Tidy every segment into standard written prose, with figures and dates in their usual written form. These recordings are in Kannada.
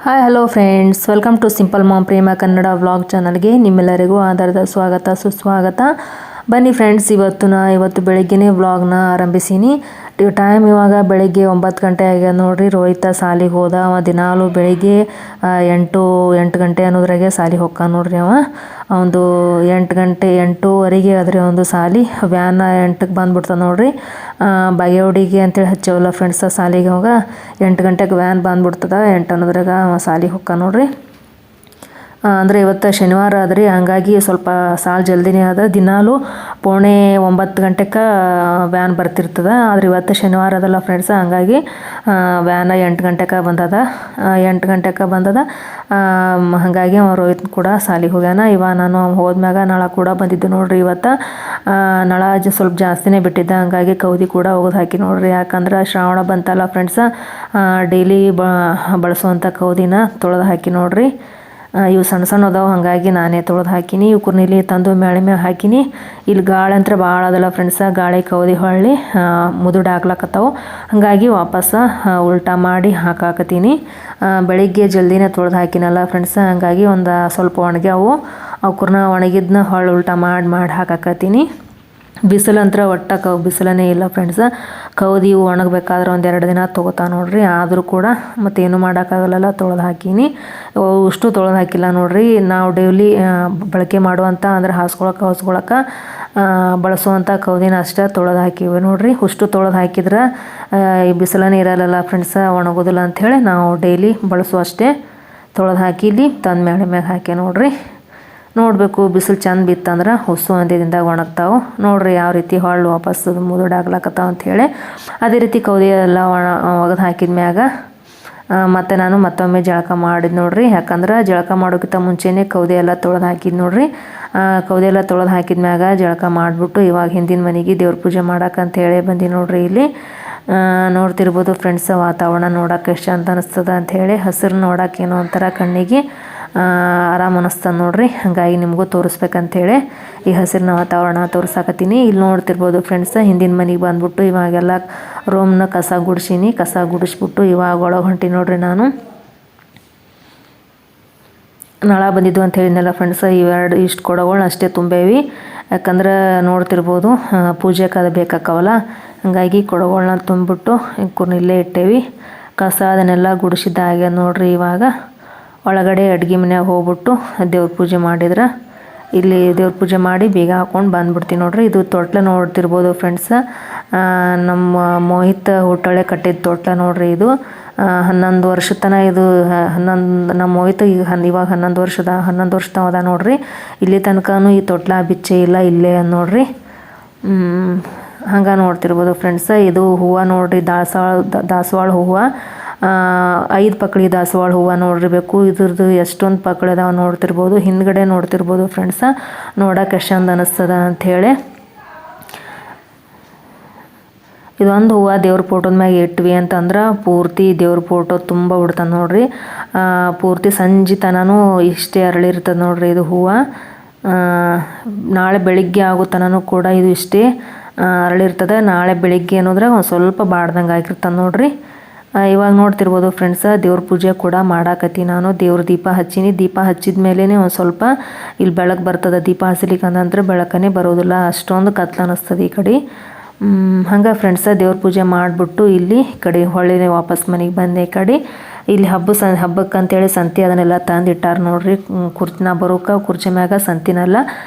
Hi hello friends, welcome to simple mom Prema Kannada vlog ಚಾನಲ್ಗೆ ನಿಮ್ಮೆಲ್ಲರಿಗೂ ಆಧಾರದ ಸ್ವಾಗತ ಸುಸ್ವಾಗತ. ಬನ್ನಿ ಫ್ರೆಂಡ್ಸ್, ಇವತ್ತು ಬೆಳಗ್ಗೆನೇ ವ್ಲಾಗ್ನ ಆರಂಭಿಸೀನಿ. ಟೈಮ್ ಇವಾಗ ಬೆಳಗ್ಗೆ 9 ಗಂಟೆ ಆಗ್ಯದ ನೋಡ್ರಿ. ರೋಹಿತ ಸಾಲಿಗೆ ಹೋದ. ಅವ ದಿನಾಲು ಬೆಳಿಗ್ಗೆ 8 ಗಂಟೆ ಅನ್ನೋದ್ರಾಗೆ ಸಾಲಿಗೆ ಹೋಗ್ತಾನೆ ನೋಡ್ರಿ. ಒಂದು 8 ಗಂಟೆ 8:15 ಆದರೆ ಒಂದು ಸಾಲಿ ವ್ಯಾನ್ 8ಕ್ಕೆ ಬಂದ್ಬಿಡ್ತದೆ ನೋಡ್ರಿ. ಬಾಗೇವಾಡಿಗೆ ಅಂತೇಳಿ ಹಚ್ಚವಲ್ಲ ಫ್ರೆಂಡ್ಸ್ ಸಾಲಿಗೆ. ಅವಾಗ 8 ಗಂಟೆಗೆ ವ್ಯಾನ್ ಬಂದ್ಬಿಡ್ತದೆ. 8 ಅನ್ನೋದ್ರಾಗ ಸಾಲಿಗೆ ಹೋಗ್ತಾನೆ ನೋಡ್ರಿ. ಅಂದರೆ ಇವತ್ತು ಶನಿವಾರ ಆದ್ರಿ, ಹಂಗಾಗಿ ಸ್ವಲ್ಪ ಸಾಲು ಜಲ್ದಿನೇ ಅದ. ದಿನಾಲು 8:45 ಗಂಟೆಗೆ ವ್ಯಾನ್ ಬರ್ತಿರ್ತದೆ. ಆದರೆ ಇವತ್ತು ಶನಿವಾರ ಅದಲ್ಲ ಫ್ರೆಂಡ್ಸ್, ಹಂಗಾಗಿ ವ್ಯಾನ್ 8 ಗಂಟೆಗೆ ಬಂದದ. 8 ಗಂಟೆಗೆ ಬಂದದ. ಹಾಗಾಗಿ ರೋಹಿತ್ ಕೂಡ ಸಾಲಿಗೆ ಹೋಗ್ಯಾನ. ನಾನು ಹೋದ್ಮ್ಯಾಗ ನಳ ಕೂಡ ಬಂದಿದ್ದು ನೋಡ್ರಿ. ಇವತ್ತು ನಳ ಸ್ವಲ್ಪ ಜಾಸ್ತಿನೇ ಬಿಟ್ಟಿದ್ದ, ಹಂಗಾಗಿ ಕೌದಿ ಕೂಡ ಒಗೆದು ಹಾಕಿ ನೋಡ್ರಿ. ಯಾಕಂದ್ರೆ ಶ್ರಾವಣ ಬಂತಲ್ಲ ಫ್ರೆಂಡ್ಸ, ಡೈಲಿ ಬಳಸುವಂಥ ಕೌದಿನ ತೊಳೆದು ಹಾಕಿ ನೋಡ್ರಿ. ಇವು ಸಣ್ಣ ಸಣ್ಣ ಅದಾವೆ, ಹಾಗಾಗಿ ನಾನೇ ತೊಳೆದು ಹಾಕಿನಿ. ಇವ್ಕೂರ್ನ ಇಲ್ಲಿ ತಂದು ಮ್ಯಾಳೆ ಮ್ಯಾಗ ಹಾಕಿನಿ. ಇಲ್ಲಿ ಗಾಳಿ ಅಂತ ಭಾಳ ಅದಲ್ಲ ಫ್ರೆಂಡ್ಸ, ಗಾಳಿ ಕೌದಿ ಹೊಳ್ಳಿ ಮುದುಡು ಹಾಕ್ಲಕ್ಕತ್ತಾವು. ಹಾಗಾಗಿ ವಾಪಸ್ ಉಲ್ಟಾ ಮಾಡಿ ಹಾಕಾಕತ್ತೀನಿ. ಬೆಳಿಗ್ಗೆ ಜಲ್ದಿನೇ ತೊಳೆದು ಹಾಕಿನಲ್ಲ ಫ್ರೆಂಡ್ಸ, ಹಾಗಾಗಿ ಒಂದು ಸ್ವಲ್ಪ ಒಣಗ್ಯಾವು. ಅವಕೂರ್ನ ಒಣಗಿದ್ನ ಹೊಳ್ಳಿ ಉಲ್ಟಾ ಮಾಡಿ ಹಾಕಾಕತ್ತೀನಿ. ಬಿಸಿಲಂತ್ರ ಬಿಸಿಲನೇ ಇಲ್ಲ ಫ್ರೆಂಡ್ಸ. ಕೌದಿ ಒಣಗಬೇಕಾದ್ರೆ 1-2 ದಿನ ತೊಗೋತಾ ನೋಡ್ರಿ. ಆದರೂ ಕೂಡ ಮತ್ತೇನು ಮಾಡೋಕ್ಕಾಗಲ್ಲ, ತೊಳೆದು ಹಾಕೀನಿ. ಅಷ್ಟು ತೊಳೆದು ಹಾಕಿಲ್ಲ ನೋಡ್ರಿ. ನಾವು ಡೈಲಿ ಬಳಕೆ ಮಾಡುವಂಥ ಅಂದ್ರೆ ಹೊಸ್ಕೊಳಕ್ಕೆ ಬಳಸುವಂಥ ಕೌದಿನ ಅಷ್ಟೇ ತೊಳೆದು ಹಾಕಿವಿ ನೋಡ್ರಿ. ಅಷ್ಟು ತೊಳೆದು ಹಾಕಿದ್ರೆ ಈ ಬಿಸಿಲನೇ ಇರಲ್ಲ ಫ್ರೆಂಡ್ಸ, ಒಣಗೋದಿಲ್ಲ ಅಂಥೇಳಿ ನಾವು ಡೈಲಿ ಬಳಸೋ ಅಷ್ಟೇ ತೊಳೆದು ಹಾಕಿ ಇಲ್ಲಿ ತಂದು ಮ್ಯಾಳೆ ಮ್ಯಾಗ ಹಾಕಿ ನೋಡ್ರಿ. ನೋಡಬೇಕು, ಬಿಸಿಲು ಚಂದ ಬಿತ್ತಂದ್ರೆ ಹೊಸು ಒಂದೇ ದಿನದಾಗ ಒಣಗ್ತಾವೆ ನೋಡ್ರಿ. ಯಾವ ರೀತಿ ಹೊಳ್ಳು ವಾಪಸ್ ಮುದುಡು ಆಗ್ಲಕ್ಕತ್ತಾವ ಅಂಥೇಳಿ ಅದೇ ರೀತಿ ಕೌದಿ ಎಲ್ಲ ಒಗೆದು ಹಾಕಿದ ಮ್ಯಾಗ ಮತ್ತು ನಾನು ಮತ್ತೊಮ್ಮೆ ಜಳಕ ಮಾಡಿದ್ ನೋಡ್ರಿ. ಯಾಕಂದ್ರೆ ಜಳಕ ಮಾಡೋಕ್ಕಿಂತ ಮುಂಚೆನೇ ಕೌದಿ ಎಲ್ಲ ತೊಳೆದು ಹಾಕಿದ್ ನೋಡ್ರಿ. ಕೌದಿ ಎಲ್ಲ ತೊಳೆದು ಹಾಕಿದ ಮ್ಯಾಗ ಜಳಕ ಮಾಡಿಬಿಟ್ಟು ಇವಾಗ ಹಿಂದಿನ ಮನೆಗೆ ದೇವ್ರ ಪೂಜೆ ಮಾಡೋಕ್ಕಂತೇಳಿ ಬಂದು ನೋಡ್ರಿ. ಇಲ್ಲಿ ನೋಡ್ತಿರ್ಬೋದು ಫ್ರೆಂಡ್ಸ್, ವಾತಾವರಣ ನೋಡೋಕೆ ಎಷ್ಟು ಚಂದ ಅನ್ನಿಸ್ತದ ಅಂಥೇಳಿ. ಹಸಿರು ನೋಡೋಕೆ ಏನೋ ಒಂಥರ ಕಣ್ಣಿಗೆ ಆರಾಮ ಅನ್ನಿಸ್ತದೆ ನೋಡ್ರಿ. ಹಾಗಾಗಿ ನಿಮಗೂ ತೋರಿಸ್ಬೇಕಂತೇಳಿ ಈ ಹಸಿರಿನ ವಾತಾವರಣ ತೋರ್ಸಾಕತ್ತೀನಿ. ಇಲ್ಲಿ ನೋಡ್ತಿರ್ಬೋದು ಫ್ರೆಂಡ್ಸ್, ಹಿಂದಿನ ಮನೆಗೆ ಬಂದ್ಬಿಟ್ಟು ಇವಾಗೆಲ್ಲ ರೂಮ್ನ ಕಸ ಗುಡಿಸೀನಿ. ಕಸ ಗುಡಿಸ್ಬಿಟ್ಟು ಇವಾಗ ಒಳಗೆ ಹೊಂಟಿ ನೋಡ್ರಿ. ನಾನು ನಳ ಬಂದಿದ್ದು ಅಂತ ಹೇಳಿದ್ನಲ್ಲ ಫ್ರೆಂಡ್ಸ್, ಇಷ್ಟು ಕೊಡಗಳನ್ನ ಅಷ್ಟೇ ತುಂಬೇವಿ. ಯಾಕಂದ್ರೆ ನೋಡ್ತಿರ್ಬೋದು ಪೂಜೆಗೆ ಅದು ಬೇಕಾಕ್ಕವಲ್ಲ, ಹಾಗಾಗಿ ಕೊಡಗಳನ್ನ ತುಂಬಿಬಿಟ್ಟು ಇಲ್ಲೇ ಇಟ್ಟೇವಿ. ಕಸ ಅದನ್ನೆಲ್ಲ ಗುಡಿಸಿದ್ದಾಗೆ ನೋಡ್ರಿ. ಇವಾಗ ಒಳಗಡೆ ಅಡುಗೆ ಮನ್ಯಾಗ ಹೋಗ್ಬಿಟ್ಟು ದೇವ್ರ ಪೂಜೆ ಮಾಡಿದ್ರೆ ಇಲ್ಲಿ ದೇವ್ರ ಪೂಜೆ ಮಾಡಿ ಬೇಗ ಹಾಕ್ಕೊಂಡು ಬಂದ್ಬಿಡ್ತೀನಿ ನೋಡ್ರಿ. ಇದು ತೊಟ್ಲ ನೋಡ್ತಿರ್ಬೋದು ಫ್ರೆಂಡ್ಸ, ನಮ್ಮ ಮೋಹಿತ್ ಹುಟ್ಟಳೆ ಕಟ್ಟಿದ ತೊಟ್ಲ ನೋಡ್ರಿ. ಇದು 11 ವರ್ಷದ ತನಕ ಇದು 11 ನಮ್ಮ ಮೋಹಿತ್ ಇವಾಗ 11 ವರ್ಷದ ಅದ ನೋಡ್ರಿ. ಇಲ್ಲಿ ತನಕನೂ ಈ ತೊಟ್ಲ ಬಿಚ್ಚೆ ಇಲ್ಲ, ಇಲ್ಲೇ ನೋಡ್ರಿ. ಹಂಗೆ ನೋಡ್ತಿರ್ಬೋದು ಫ್ರೆಂಡ್ಸ. ಇದು ಹೂವು ನೋಡ್ರಿ, ದಾಸವಾಳ ಹೂವು. 5 ಪಕಳಿ ದಾಸವಾಳ ಹೂವು ನೋಡಿರ್ಬೇಕು. ಇದ್ರದ್ದು ಎಷ್ಟೊಂದು ಪಕಳಿ ಅದಾವ ನೋಡ್ತಿರ್ಬೋದು. ಹಿಂದ್ಗಡೆ ನೋಡ್ತಿರ್ಬೋದು ಫ್ರೆಂಡ್ಸ, ನೋಡೋಕೆ ಎಷ್ಟು ಚಂದ ಅನ್ನಿಸ್ತದ ಅಂಥೇಳಿ. ಇದೊಂದು ಹೂವು ದೇವ್ರ ಫೋಟೋದ ಮ್ಯಾಗ ಇಟ್ವಿ ಅಂತಂದ್ರೆ ಪೂರ್ತಿ ದೇವ್ರ ಫೋಟೋ ತುಂಬ ಬಿಡ್ತಾನೆ ನೋಡ್ರಿ. ಪೂರ್ತಿ ಸಂಜೆ ತನೂ ಇಷ್ಟೇ ಅರಳಿರ್ತದೆ ನೋಡ್ರಿ ಇದು ಹೂವು. ನಾಳೆ ಬೆಳಿಗ್ಗೆ ಆಗೋ ತನೂ ಕೂಡ ಇದು ಇಷ್ಟೇ ಅರಳಿರ್ತದೆ. ನಾಳೆ ಬೆಳಿಗ್ಗೆ ಅನ್ನೋದ್ರಾಗ ಒಂದು ಸ್ವಲ್ಪ ಬಾಡ್ದಂಗೆ ಆಗಿರ್ತದೆ ನೋಡ್ರಿ. ಇವಾಗ ನೋಡ್ತಿರ್ಬೋದು ಫ್ರೆಂಡ್ಸ, ದೇವ್ರ ಪೂಜೆ ಕೂಡ ಮಾಡಾಕತ್ತಿ ನಾನು. ದೇವ್ರ ದೀಪ ಹಚ್ಚೀನಿ. ದೀಪ ಹಚ್ಚಿದ ಮೇಲೇ ಒಂದು ಸ್ವಲ್ಪ ಇಲ್ಲಿ ಬೆಳಕು ಬರ್ತದೆ. ದೀಪ ಹಚ್ಚಲಿಕ್ಕೆ ಅಂದ್ರೆ ಬೆಳಕನೇ ಬರೋದಿಲ್ಲ, ಅಷ್ಟೊಂದು ಕತ್ಲು ಅನ್ನಿಸ್ತದೆ ಈ ಕಡೆ. ಹಂಗೆ ಫ್ರೆಂಡ್ಸ, ದೇವ್ರ ಪೂಜೆ ಮಾಡಿಬಿಟ್ಟು ಇಲ್ಲಿ ಕಡೆ ಹೊಳ್ಳಿನೇ ವಾಪಸ್ ಮನೆಗೆ ಬಂದೆ. ಈ ಕಡೆ ಇಲ್ಲಿ ಹಬ್ಬಕ್ಕಂತೇಳಿ ಸಂತಿ ಅದನ್ನೆಲ್ಲ ತಂದಿಟ್ಟಾರ ನೋಡ್ರಿ. ನಾ ಬರೋಕೆ ಕುರ್ಚಿ ಮ್ಯಾಗ ಸಂತಿನೆಲ್ಲ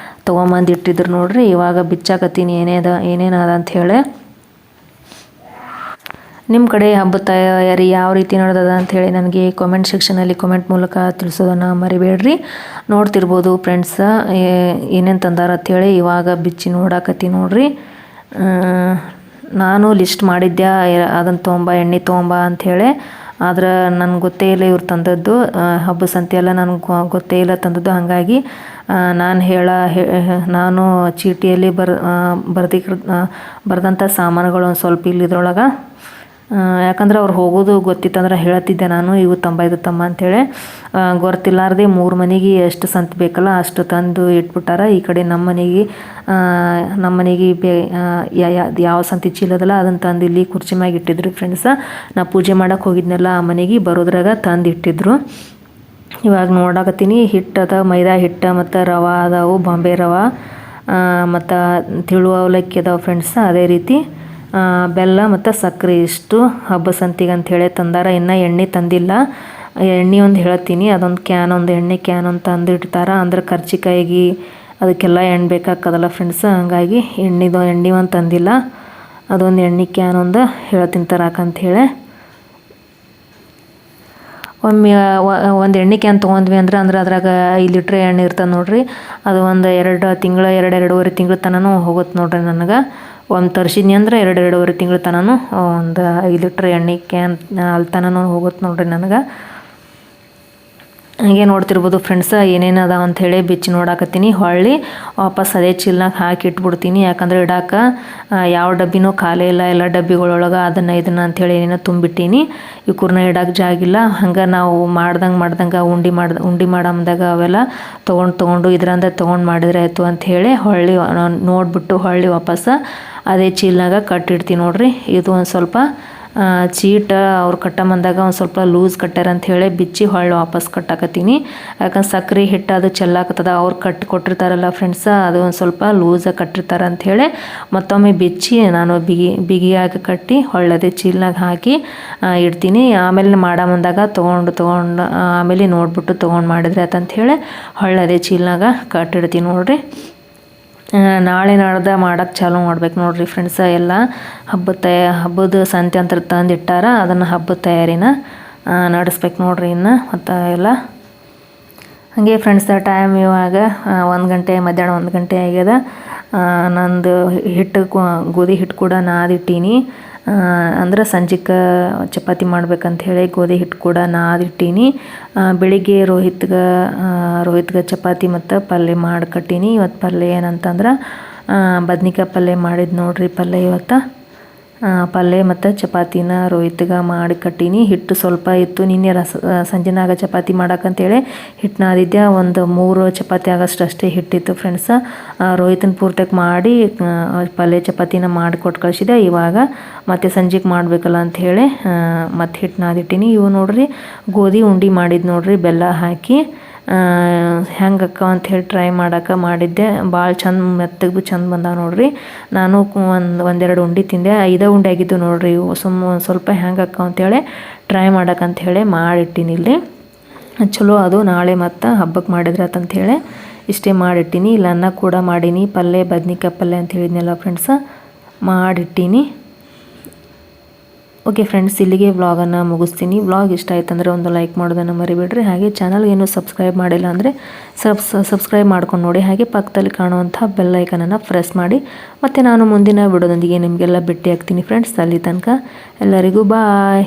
ತೊಗೊಂಬಂದು ಇಟ್ಟಿದ್ರು ನೋಡ್ರಿ. ಇವಾಗ ಬಿಚ್ಚಾಕತ್ತೀನಿ ಏನೇನದ ಅಂಥೇಳಿ. ನಿಮ್ಮ ಕಡೆ ಹಬ್ಬದ ತಯಾರಿ ಯಾವ ರೀತಿ ನಡೆದದ ಅಂಥೇಳಿ ನನಗೆ ಕಾಮೆಂಟ್ ಸೆಕ್ಷನಲ್ಲಿ ಕಾಮೆಂಟ್ ಮೂಲಕ ತಿಳಿಸೋದನ್ನು ಮರಿಬೇಡ್ರಿ. ನೋಡ್ತಿರ್ಬೋದು ಫ್ರೆಂಡ್ಸ, ಏನೇನು ತಂದಾರ ಅಂಥೇಳಿ ಇವಾಗ ಬಿಚ್ಚಿ ನೋಡಾಕತ್ತಿ ನೋಡ್ರಿ. ನಾನು ಲಿಸ್ಟ್ ಮಾಡಿದ್ದೆ ಅದನ್ನು ತೊಗೊಂಬ, ಎಣ್ಣೆ ತೊಗೊಂಬ ಅಂಥೇಳಿ. ಆದ್ರೆ ನನಗೆ ಗೊತ್ತೇ ಇಲ್ಲ ಇವ್ರು ತಂದದ್ದು. ಹಬ್ಬ ಸಂತೆ ಎಲ್ಲ ನನಗೆ ಗೊತ್ತೇ ಇಲ್ಲ ತಂದದ್ದು. ಹಾಗಾಗಿ ನಾನು ಚೀಟಿಯಲ್ಲಿ ಬರೆದಂಥ ಸಾಮಾನುಗಳು ಒಂದು ಸ್ವಲ್ಪ ಇಲ್ಲಿದ್ರೊಳಗೆ ಯಾಕಂದ್ರೆ ಅವ್ರು ಹೋಗೋದು ಗೊತ್ತಿತ್ತಂದ್ರೆ ಹೇಳ್ತಿದ್ದೆ ನಾನು, ಇವು ತಂಬ ಇದು ತಮ್ಮ ಅಂಥೇಳಿ. ಗೊತ್ತಿಲ್ಲಾರ್ದೆ 3 ಮನೆಗೆ ಎಷ್ಟು ಸಂತ ಬೇಕಲ್ಲ ಅಷ್ಟು ತಂದು ಇಟ್ಬಿಟ್ಟಾರ. ಈ ಕಡೆ ನಮ್ಮ ಮನೆಗೆ ಯಾವ ಸಂತಿ ಚೀಲದಲ್ಲ ಅದನ್ನು ತಂದು ಇಲ್ಲಿ ಕುರ್ಚಿ ಮ್ಯಾಗ ಇಟ್ಟಿದ್ರು ಫ್ರೆಂಡ್ಸ. ನಾ ಪೂಜೆ ಮಾಡೋಕೆ ಹೋಗಿದ್ನೆಲ್ಲ ಆ ಮನೆಗೆ ಬರೋದ್ರಾಗ ತಂದು ಇಟ್ಟಿದ್ರು. ಇವಾಗ ನೋಡಾಕತ್ತೀನಿ ಹಿಟ್ಟದ ಮೈದಾ ಹಿಟ್ಟು ಮತ್ತು ರವೆ ಅದಾವು, ಬಾಂಬೆ ರವೆ ಮತ್ತು ತಿಳು ಅವಲಕ್ಕಿ ಅದಾವೆ ಫ್ರೆಂಡ್ಸ. ಅದೇ ರೀತಿ ಬೆಲ್ಲ ಮತ್ತು ಸಕ್ಕರೆ ಇಷ್ಟು ಹಬ್ಬ ಸಂತಿಗೆ ಅಂಥೇಳಿ ತಂದಾರ. ಇನ್ನೂ ಎಣ್ಣೆ ತಂದಿಲ್ಲ. ಎಣ್ಣೆ ಒಂದು ಹೇಳ್ತೀನಿ, ಅದೊಂದು ಎಣ್ಣೆ ಕ್ಯಾನ್ ಒಂದು ತಂದು ಇಡ್ತಾರೆ. ಅಂದ್ರೆ ಕರ್ಜಿಕಾಯಿಗೆ ಅದಕ್ಕೆಲ್ಲ ಎಣ್ಣೆ ಬೇಕಾಗ್ತದಲ್ಲ ಫ್ರೆಂಡ್ಸ್, ಹಂಗಾಗಿ ಎಣ್ಣೆ ಒಂದು ತಂದಿಲ್ಲ. ಅದೊಂದು ಎಣ್ಣೆ ಕ್ಯಾನ್ ಒಂದು ಹೇಳ್ತೀನಿ ತರಾಕಂಥೇಳಿ. ಒಮ್ಮೆ ಒಂದು ಎಣ್ಣೆ ಕ್ಯಾನ್ ತೊಗೊಂಡ್ವಿ ಅಂದ್ರೆ ಅದ್ರಾಗ 5 ಲೀಟ್ರ್ ಎಣ್ಣೆ ಇರ್ತದೆ ನೋಡಿರಿ. ಅದು ಒಂದು 2 ತಿಂಗಳು 2.5 ತಿಂಗಳ ತನಕ ಹೋಗುತ್ತೆ ನೋಡಿರಿ. ನನಗೆ ಒಂದು ತರಿಸಿದ್ನಿ ಅಂದ್ರೆ 2.5 ತಿಂಗಳ ತನಕ ಒಂದು 5 ಲೀಟ್ರ್ ಎಣ್ಣೆ ಕ್ಯಾನ್ ಅಲ್ಲಿ ತನಕ ಹೋಗುತ್ತೆ ನೋಡಿರಿ ನನಗೆ. ಹಾಗೆ ನೋಡ್ತಿರ್ಬೋದು ಫ್ರೆಂಡ್ಸ ಏನೇನು ಅದಾವ ಅಂಥೇಳಿ ಬಿಚ್ಚಿ ನೋಡಾಕತ್ತೀನಿ. ಹೊಳ್ಳಿ ವಾಪಸ್ ಅದೇ ಚೀಲನಾಗ ಹಾಕಿ ಇಟ್ಬಿಡ್ತೀನಿ. ಯಾಕಂದ್ರೆ ಇಡಾಕ ಯಾವ ಡಬ್ಬಿನೂ ಖಾಲಿ ಇಲ್ಲ, ಎಲ್ಲ ಡಬ್ಬಿಗಳೊಳಗೆ ಅದನ್ನು ಇದನ್ನು ಅಂಥೇಳಿ ಏನೇನೋ ತುಂಬಿಟ್ಟೀನಿ. ಇವ್ಕೂರ್ನ ಇಡಾಕ ಜಾಗಿಲ್ಲ. ಹಂಗೆ ನಾವು ಮಾಡ್ದಂಗೆ ಉಂಡಿ ಮಾಡಮ್ದಾಗ ಅವೆಲ್ಲ ತೊಗೊಂಡು ಇದರಿಂದ ತೊಗೊಂಡು ಮಾಡಿದ್ರೆ ಆಯಿತು ಅಂಥೇಳಿ ಹೊಳ್ಳಿ ನೋಡಿಬಿಟ್ಟು ಹೊಳ್ಳಿ ವಾಪಸ್ ಅದೇ ಚೀಲನಾಗ ಕಟ್ಟಿಡ್ತೀನಿ ನೋಡಿರಿ. ಇದು ಒಂದು ಸ್ವಲ್ಪ ಚೀಟ ಅವ್ರು ಕಟ್ಟಮಂದಾಗ ಒಂದು ಸ್ವಲ್ಪ ಲೂಸ್ ಕಟ್ಟಾರ ಅಂಥೇಳಿ ಬಿಚ್ಚಿ ಹೊಳ್ಳಿ ವಾಪಸ್ ಕಟ್ಟಾಕತ್ತೀನಿ. ಯಾಕಂದ್ರೆ ಸಕ್ಕರೆ ಹಿಟ್ಟು ಅದು ಚೆಲ್ಲಾಕತ್ತದ. ಅವ್ರು ಕೊಟ್ಟಿರ್ತಾರಲ್ಲ ಫ್ರೆಂಡ್ಸ, ಅದು ಒಂದು ಸ್ವಲ್ಪ ಲೂಸಾಗಿ ಕಟ್ಟಿರ್ತಾರೆ ಅಂಥೇಳಿ ಮತ್ತೊಮ್ಮೆ ಬಿಚ್ಚಿ ನಾನು ಬಿಗಿಯಾಗಿ ಕಟ್ಟಿ ಹೊಳ್ಳದೆ ಚೀಲನಾಗ ಹಾಕಿ ಇಡ್ತೀನಿ. ಆಮೇಲೆ ಮಾಡಮಂದಾಗ ತೊಗೊಂಡು ಆಮೇಲೆ ನೋಡ್ಬಿಟ್ಟು ತೊಗೊಂಡು ಮಾಡಿದ್ರೆ ಆಯ್ತಂಥೇಳಿ ಹೊಳ್ಳದೆ ಚೀಲನಾಗ ಕಟ್ಟಿಡ್ತೀನಿ ನೋಡಿರಿ. ನಾಳೆ ನಾಡ್ದು ಮಾಡೋಕ್ಕೆ ಚಾಲೂ ಮಾಡ್ಬೇಕು ನೋಡಿರಿ ಫ್ರೆಂಡ್ಸ. ಎಲ್ಲ ಹಬ್ಬದ ಸಂತೆ ಅಂತ ತಂದಿಟ್ಟಾರ, ಅದನ್ನು ಹಬ್ಬದ ತಯಾರಿನ ನಡೆಸ್ಬೇಕು ನೋಡಿರಿ ಇನ್ನು ಮತ್ತು ಎಲ್ಲ. ಹಾಗೆ ಫ್ರೆಂಡ್ಸ ಟೈಮ್ ಇವಾಗ 1 ಗಂಟೆ, ಮಧ್ಯಾಹ್ನ 1 ಗಂಟೆ ಆಗ್ಯದ. ನಂದು ಗೋಧಿ ಹಿಟ್ಟು ಕೂಡ ನಾದಿಟ್ಟೀನಿ. ಅಂದ್ರೆ ಸಂಜೆಗೆ ಚಪಾತಿ ಮಾಡ್ಬೇಕಂತ ಹೇಳಿ ಗೋಧಿ ಹಿಟ್ಟು ಕೂಡ ನಾದಿಟ್ಟೀನಿ. ಬೆಳಿಗ್ಗೆ ರೋಹಿತ್ಗೆ ಚಪಾತಿ ಮತ್ತು ಪಲ್ಯ ಮಾಡಿ ಕಟ್ಟೀನಿ. ಇವತ್ತು ಪಲ್ಯ ಏನಂತಂದ್ರೆ ಬದ್ನಿಕಾಯಿ ಪಲ್ಯ ಮಾಡಿದ್ದು ನೋಡ್ರಿ. ಪಲ್ಯ ಮತ್ತು ಚಪಾತಿನ ರೋಹಿತ್ಗೆ ಮಾಡಿ ಕಟ್ಟೀನಿ. ಹಿಟ್ಟು ಸ್ವಲ್ಪ ಇತ್ತು, ನಿನ್ನೆ ಸಂಜೆನಾಗ ಚಪಾತಿ ಮಾಡೋಕ್ಕಂತೇಳಿ ಹಿಟ್ಟು ನಾದಿದ್ದೆ. ಒಂದು 3 ಚಪಾತಿ ಆಗೋಷ್ಟು ಅಷ್ಟೇ ಹಿಟ್ಟಿತ್ತು ಫ್ರೆಂಡ್ಸ. ರೋಹಿತನ ಪೂರ್ತಿಯಾಗಿ ಮಾಡಿ ಪಲ್ಯ ಚಪಾತಿನ ಮಾಡಿ ಕೊಟ್ಟು ಕಳಿಸಿದೆ. ಇವಾಗ ಮತ್ತೆ ಸಂಜೆಗೆ ಮಾಡಬೇಕಲ್ಲ ಅಂಥೇಳಿ ಮತ್ತೆ ಹಿಟ್ಟು ನಾದಿಟ್ಟೀನಿ. ಇವು ನೋಡ್ರಿ ಗೋಧಿ ಉಂಡೆ ಮಾಡಿದ್ದು ನೋಡ್ರಿ, ಬೆಲ್ಲ ಹಾಕಿ ಹೆಂಗೆ ಅಕ್ಕ ಅಂಥೇಳಿ ಟ್ರೈ ಮಾಡಿದ್ದೆ. ಭಾಳ ಮೆತ್ತಗೂ ಚಂದ ಬಂದಾವ ನೋಡ್ರಿ. ನಾನು ಒಂದೆರಡು ಉಂಡೆ ತಿಂದೆ. 5 ಉಂಡೆ ಆಗಿದ್ದು ನೋಡ್ರಿ. ಇವು ಸ್ವಲ್ಪ ಹೆಂಗೆ ಅಕ್ಕ ಅಂಥೇಳಿ ಟ್ರೈ ಮಾಡೋಕ್ಕಂಥೇಳಿ ಮಾಡಿಟ್ಟಿನಿ ಇಲ್ಲಿ. ಚಲೋ ಅದು ನಾಳೆ ಮತ್ತು ಹಬ್ಬಕ್ಕೆ ಮಾಡಿದ್ರೆ ಆತಂಥೇಳಿ ಇಷ್ಟೇ ಮಾಡಿಟ್ಟಿನಿ. ಇಲ್ಲ ಅನ್ನ ಕೂಡ ಮಾಡೀನಿ. ಪಲ್ಯ ಬದ್ನಿಕಾಯಿ ಪಲ್ಯ ಅಂತ ಹೇಳಿದ್ನಲ್ಲ ಫ್ರೆಂಡ್ಸ, ಮಾಡಿಟ್ಟೀನಿ. ಓಕೆ ಫ್ರೆಂಡ್ಸ್, ಇಲ್ಲಿಗೆ ವ್ಲಾಗನ್ನು ಮುಗಿಸ್ತೀನಿ. ವ್ಲಾಗ್ ಇಷ್ಟ ಆಯ್ತಂದರೆ ಒಂದು ಲೈಕ್ ಮಾಡೋದನ್ನು ಮರಿಬೇಡ್ರಿ. ಹಾಗೆ ಚಾನಲ್ಗೆ ಏನೂ ಸಬ್ಸ್ಕ್ರೈಬ್ ಮಾಡಿಲ್ಲ ಅಂದರೆ ಸಬ್ಸ್ಕ್ರೈಬ್ ಮಾಡ್ಕೊಂಡು ನೋಡಿ. ಹಾಗೆ ಪಕ್ಕದಲ್ಲಿ ಕಾಣುವಂಥ ಬೆಲ್ ಐಕನನ್ನು ಪ್ರೆಸ್ ಮಾಡಿ. ಮತ್ತು ನಾನು ಮುಂದಿನ ವಿಡಿಯೋದೊಂದಿಗೆ ನಿಮಗೆಲ್ಲ ಭೇಟಿ ಆಗ್ತೀನಿ ಫ್ರೆಂಡ್ಸ್. ಅಲ್ಲಿ ತನಕ ಎಲ್ಲರಿಗೂ ಬಾಯ್.